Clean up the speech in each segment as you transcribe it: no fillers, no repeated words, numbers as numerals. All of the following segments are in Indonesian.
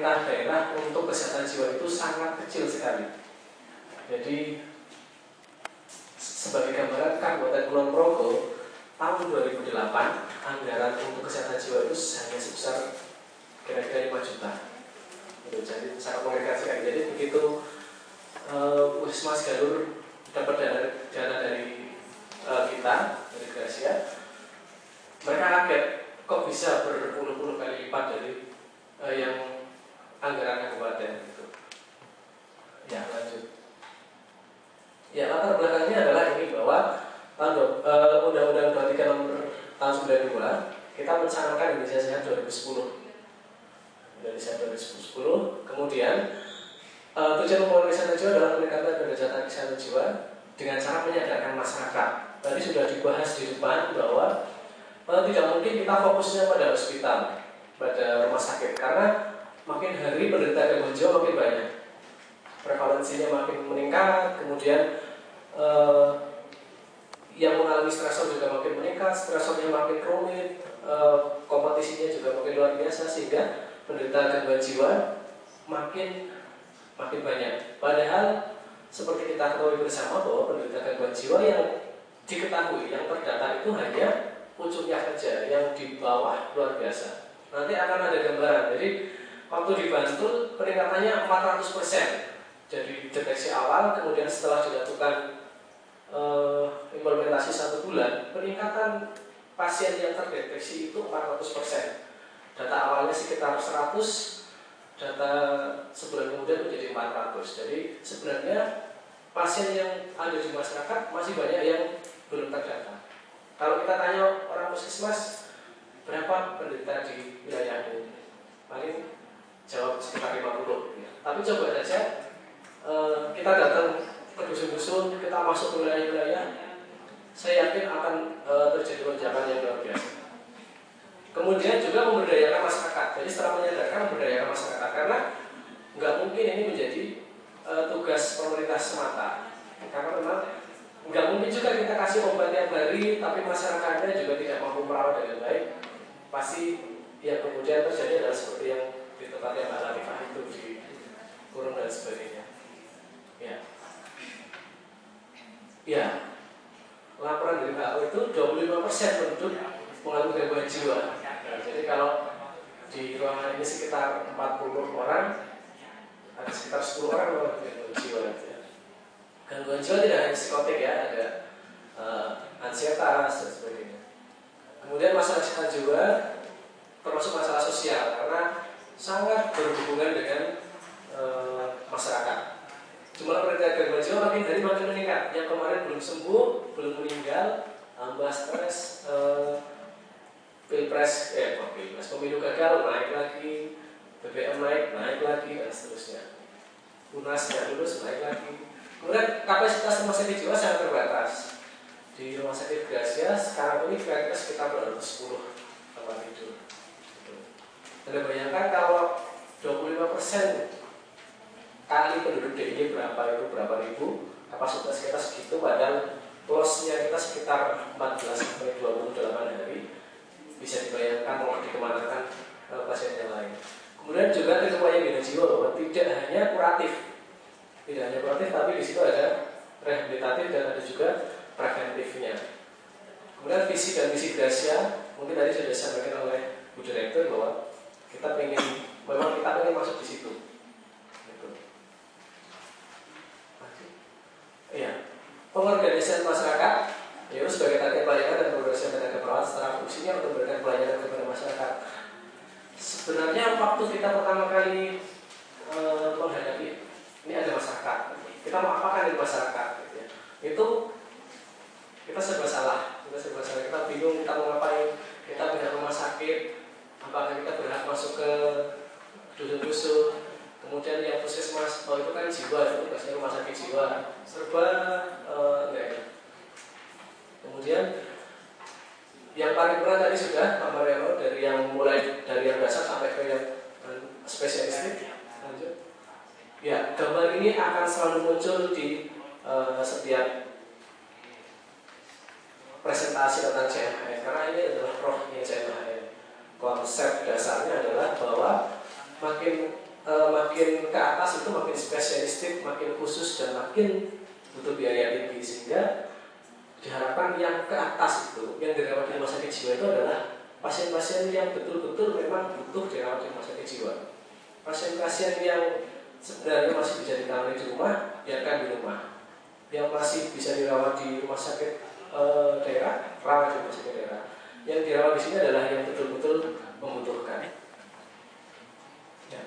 pemerintah daerah untuk kesehatan jiwa itu sangat kecil sekali. Jadi sebagai gambaran, Kabupaten Kulon Progo tahun 2008 anggaran untuk kesehatan jiwa itu hanya sebesar kira-kira 5 juta. Jadi sangat mengerikan sekali. Jadi begitu Puskesmas Galur dapat dana dari kita, dari Gracia, mereka kaget kok bisa berpuluh-puluh kali lipat dari yang anggaran kabupaten itu. Ya, lanjut. Ya, latar belakangnya adalah ini bahwa Undang-Undang 23 nomor tahun 92 kita mencanangkan Indonesia Sehat 2010. Indonesia 2010. Kemudian tujuan pembangunan kesehatan jiwa adalah meningkatkan derajat kesehatan jiwa dengan cara menyadarkan masyarakat. Tadi sudah dibahas di depan bahwa tidak mungkin kita fokusnya pada hospital, pada rumah sakit, karena makin hari penderita gangguan jiwa makin banyak, prevalensinya makin meningkat, kemudian yang mengalami stresor juga makin meningkat, stresornya makin rumit, kompetisinya juga makin luar biasa, sehingga penderita gangguan jiwa makin banyak. Padahal seperti kita ketahui bersama bahwa penderita gangguan jiwa yang diketahui, yang terdata itu hanya puncaknya saja, yang di bawah luar biasa. Nanti akan ada gambaran. Jadi waktu di Bantul peningkatannya 400%. Jadi deteksi awal, kemudian setelah dilakukan implementasi 1 bulan, peningkatan pasien yang terdeteksi itu 400%. Data awalnya sekitar 100, data sebulan kemudian menjadi 400. Jadi sebenarnya pasien yang ada di masyarakat masih banyak yang belum terdata. Kalau kita tanya orang puskesmas berapa penderita di wilayah ini, paling jawab sekitar 50. Tapi coba saja kita datang ke dusun-dusun, kita masuk ke wilayah-wilayah, saya yakin akan terjadi lonjakan yang luar biasa. Kemudian juga memberdayakan masyarakat. Jadi setelah menyadarkan, memberdayakan masyarakat, karena nggak mungkin ini menjadi tugas pemerintah semata. Karena memang nggak mungkin juga kita kasih obat yang hari, tapi masyarakatnya juga tidak mampu merawat dengan baik. Pasti yang kemudian terjadi adalah seperti yang di tempatnya Mbak Latifah itu, di kurung dan sebagainya. Ya, laporan dari WHO itu 25% penduduk mengalami gangguan jiwa. Nah, jadi kalau di ruangan ini sekitar 40 orang, ada sekitar 10 orang mengalami gangguan jiwa. Gangguan jiwa tidak hanya psikotik ya, ada ansietas dan sebagainya. Kemudian masalah kesehatan jiwa termasuk masalah sosial, karena sangat berhubungan dengan masyarakat. Jumlah penderita gangguan jiwa makin hari makin meningkat. Yang kemarin belum sembuh, belum meninggal, tambah stres, pilpres, pemilu gagal, naik lagi, BBM naik lagi, dan seterusnya. Unas tidak lulus, naik lagi. Kemudian kapasitas rumah sakit jiwa sangat terbatas. Di rumah sakit Gracia sekarang ini kira-kira sekitar 210 tempat tidur. Anda bayangkan kalau 25% kali penduduk DIY berapa ribu, kapasitas kita segitu, padahal lossnya kita sekitar 14-28 hari. Bisa dibayangkan mau dikemanakan pasien yang lain. Kemudian juga kita punya gangguan jiwa bahwa tidak hanya kuratif, tapi di situ ada rehabilitatif dan ada juga preventifnya. Kemudian visi dan misi Gracia mungkin tadi sudah disampaikan oleh Bu Direktur bahwa kita memang kita pengen masuk di situ. Iya, pengorganisasian masyarakat yaitu sebagai target pelayanan dan pengorganisasian tenaga perawat secara fungsinya untuk memberikan pelayanan kepada masyarakat. Sebenarnya waktu kita pertama kali menghadapi ini ada masyarakat, kita mau apakan di masyarakat, gitu ya. Itu kita serba salah, kita bingung kita mau ngapain, kita pindah rumah sakit, apakah kita berhak masuk ke dusun-dusun. Kemudian yang puskesmas, itu kan jiwa, itu tugasnya rumah sakit jiwa, serba enggak ya. Kemudian yang paling berat tadi sudah Pak Mariano, dari yang mulai dari yang dasar sampai ke yang spesialistik. Lanjut. Ya, gambar ini akan selalu muncul di setiap presentasi tentang CMHN, karena ini adalah rohnya CMHN. Konsep dasarnya adalah bahwa makin makin ke atas itu makin spesialistik, makin khusus, dan makin butuh biaya tinggi. Sehingga diharapkan yang ke atas itu, yang dirawat di rumah sakit jiwa itu adalah pasien-pasien yang betul-betul memang butuh dirawat di rumah sakit jiwa. Pasien-pasien yang sebenarnya masih bisa ditangani di rumah, biarkan di rumah. Yang masih bisa dirawat di rumah sakit daerah, rawat di rumah sakit daerah. Yang dirawat di sini adalah yang betul-betul membutuhkan. Ya.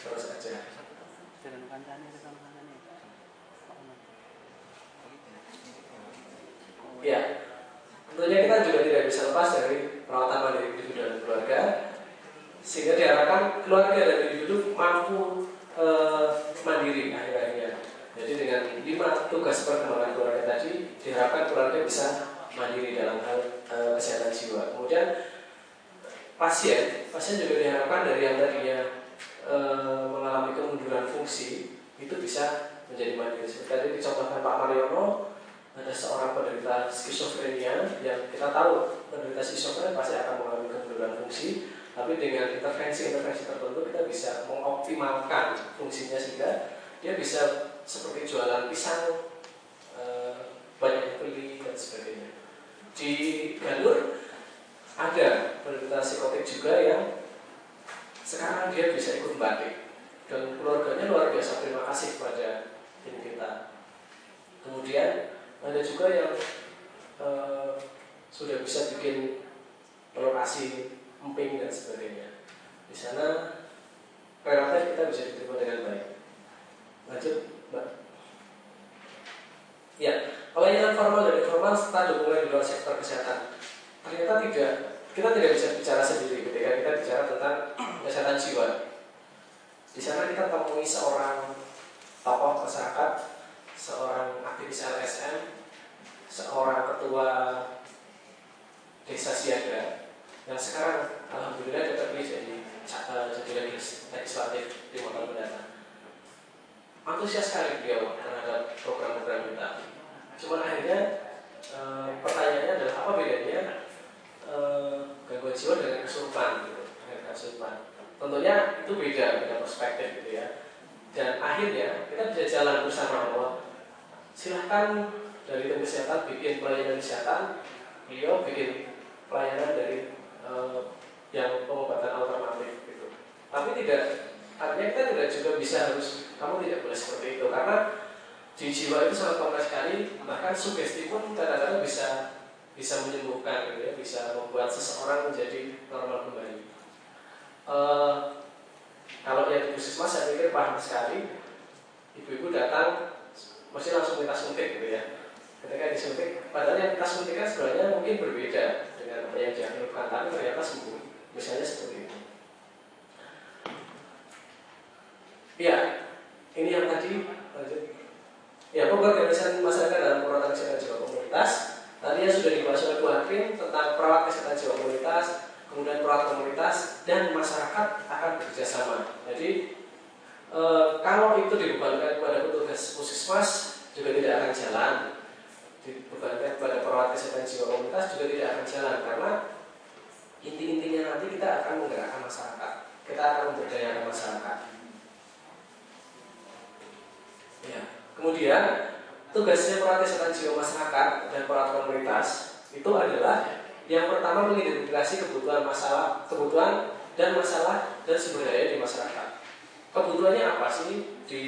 Terus aja. Ya, tentunya kita juga tidak bisa lepas dari perawatan mandiri individu dan keluarga, sehingga diharapkan keluarga dan individu mampu mandiri akhir-akhirnya. Jadi dengan 5 tugas perkembangan keluarga tadi, diharapkan keluarga bisa mandiri dalam hal kesehatan jiwa. Kemudian pasien juga diharapkan dari yang tadinya mengalami kemunduran fungsi itu bisa menjadi mandiri. Seperti tadi dicontohkan Pak Mariono, ada seorang penderita skizofrenia yang kita tahu penderita skizofrenia pasti akan mengalami kemunduran fungsi, tapi dengan intervensi tertentu kita bisa mengoptimalkan fungsinya sehingga dia bisa seperti jualan pisang, banyak beli dan sebagainya. Di Galur ada penderita psikotik juga yang sekarang dia bisa ikut batik dan keluarganya luar biasa terima kasih kepada tim kita. Kemudian ada juga yang sudah bisa bikin lokasi emping dan sebagainya. Di sana relatif kita bisa diterima dengan baik. Lanjut, Mbak. Ya, pelayanan formal dan informal serta dukungan di luar sektor kesehatan. Ternyata kita tidak bisa bicara sendiri ketika kita bicara tentang kesehatan jiwa. Di sana kita temui seorang tokoh masyarakat, seorang aktivis LSM, seorang ketua desa siaga yang sekarang alhamdulillah terpilih jadi legislatif di Kota mendatang. Antusias sekali beliau terhadap program-program kita. Cuman akhirnya pertanyaannya adalah apa bedanya gangguan jiwa dengan kesurupan gitu, dengan kesurupan. Tentunya itu beda perspektif gitu ya. Dan akhirnya kita bisa jalan bersama bahwa silahkan dari tim kesehatan bikin pelayanan kesehatan, beliau bikin pelayanan dari yang pengobatan alternatif gitu. Tapi artinya kita tidak juga bisa harus kamu tidak boleh seperti itu karena di jiwa itu sangat kompleks sekali, bahkan sugesti pun kadang-kadang bisa menyembuhkan gitu ya, bisa membuat seseorang menjadi normal kembali. Kalau yang di puskesmas saya pikir paham sekali, ibu-ibu datang mesti langsung minta suntik gitu ya. Ketika disuntik, padahal yang kita suntikkan sebenarnya mungkin berbeda dengan apa yang dianjurkan, tapi ternyata sembuh. Misalnya seperti itu. Ya, ini yang tadi lanjut. Ya, pengorganisasian masyarakat dalam perawatan kesehatan jiwa komunitas. Tadi yang sudah dibahas oleh Bu Hakim tentang perawat kesehatan jiwa komunitas, kemudian perawat komunitas dan masyarakat akan bekerja sama. Jadi kalau itu dibebankan kepada petugas puskesmas juga tidak akan jalan. Dibebankan kepada perawat kesehatan jiwa komunitas juga tidak akan jalan karena inti-intinya nanti kita akan menggerakkan masyarakat, kita akan memberdayakan masyarakat. Ya. Kemudian tugasnya perawat kesehatan jiwa masyarakat dan perawat komunitas itu adalah yang pertama mengidentifikasi kebutuhan dan masalah dan sumber daya di masyarakat. Kebutuhannya apa sih di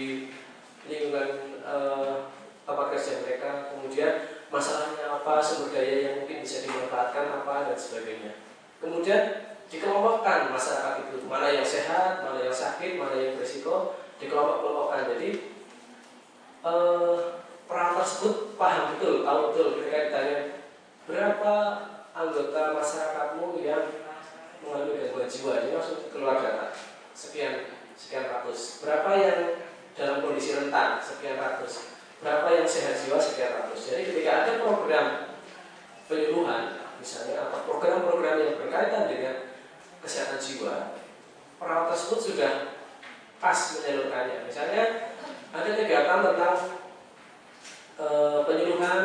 lingkungan tempat kerja mereka, kemudian masalahnya apa, sumber daya yang mungkin bisa dimanfaatkan apa dan sebagainya. Kemudian dikelompokkan masyarakat itu, mana yang sehat, mana yang sakit, mana yang berisiko, dikelompok-kelompokkan. Jadi peran tersebut paham betul, tahu betul ketika ditanya berapa anggota masyarakatmu yang mengalami gangguan jiwa, ini langsung keluar data sekian ratus. Berapa yang dalam kondisi rentan, sekian ratus. Berapa yang sehat jiwa, sekian ratus. Jadi ketika ada program penyuluhan misalnya atau program-program yang berkaitan dengan kesehatan jiwa, perawat tersebut sudah pas menyalurkannya. Misalnya ada kegiatan tentang penyuluhan